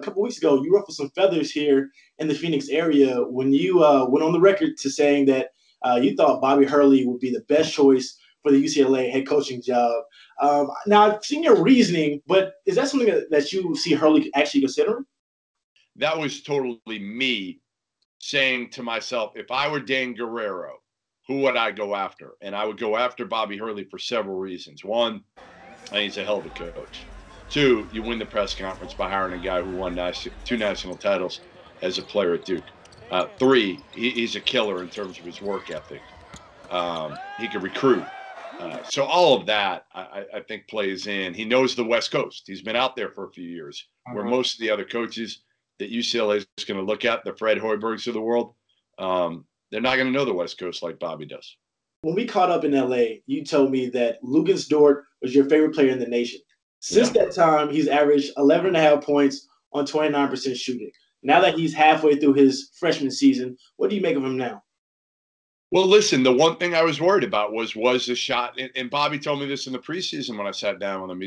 couple weeks ago, you ruffled some feathers here in the Phoenix area when you went on the record to saying that you thought Bobby Hurley would be the best choice for the UCLA head coaching job. Now, I've seen your reasoning, but is that something that you see Hurley actually considering? That was totally me saying to myself, if I were Dan Guerrero, who would I go after? And I would go after Bobby Hurley for several reasons. One, I think he's a hell of a coach. Two, you win the press conference by hiring a guy who won 2 national titles as a player at Duke. Three, he's a killer in terms of his work ethic. He can recruit. So all of that, I think, plays in. He knows the West Coast. He's been out there for a few years, where most of the other coaches that UCLA is going to look at, the Fred Hoibergs of the world, they're not going to know the West Coast like Bobby does. When we caught up in LA, you told me that Luguentz Dort was your favorite player in the nation. Since that time, he's averaged 11.5 points on 29% shooting. Now that he's halfway through his freshman season, what do you make of him now? Well, listen, the one thing I was worried about was the shot. And Bobby told me this in the preseason when I sat down with him.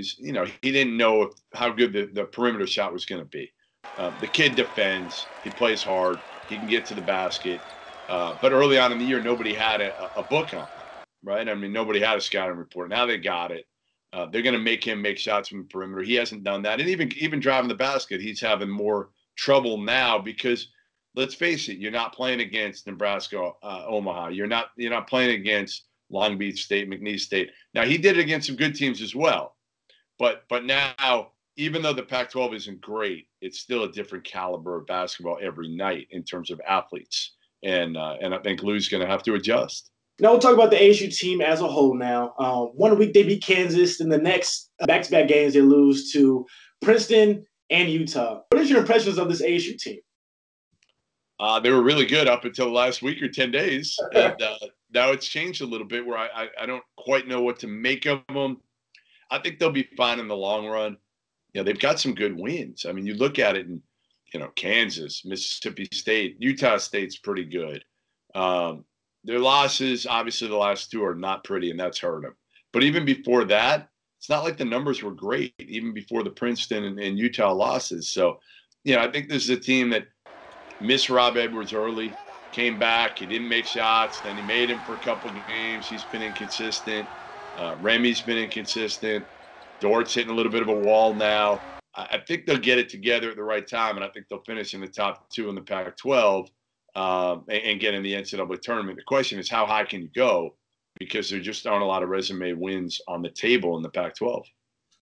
He didn't know how good the perimeter shot was going to be. The kid defends. He plays hard. He can get to the basket. But early on in the year, nobody had a book on him, right? I mean, nobody had a scouting report. Now they got it. They're going to make him make shots from the perimeter. He hasn't done that. And even driving the basket, he's having more trouble now because, let's face it, you're not playing against Nebraska, Omaha. You're not playing against Long Beach State, McNeese State. Now, he did it against some good teams as well. But now, even though the Pac-12 isn't great, it's still a different caliber of basketball every night in terms of athletes. And I think Lou's going to have to adjust. Now we'll talk about the ASU team as a whole now. 1 week they beat Kansas, then the next back-to-back games they lose to Princeton and Utah. What is your impressions of this ASU team? They were really good up until the last week or 10 days. And now it's changed a little bit where I don't quite know what to make of them. I think they'll be fine in the long run. They've got some good wins. I mean, you look at it and, Kansas, Mississippi State, Utah State's pretty good. Their losses, obviously the last 2 are not pretty, and that's hurt them. But even before that, it's not like the numbers were great, even before the Princeton and Utah losses. So, I think this is a team that missed Rob Edwards early, came back. He didn't make shots. Then he made him for a couple of games. He's been inconsistent. Remy's been inconsistent. Dort's hitting a little bit of a wall now. I think they'll get it together at the right time, and I think they'll finish in the top 2 in the Pac-12 and get in the NCAA tournament. The question is, how high can you go? Because there just aren't a lot of resume wins on the table in the Pac-12.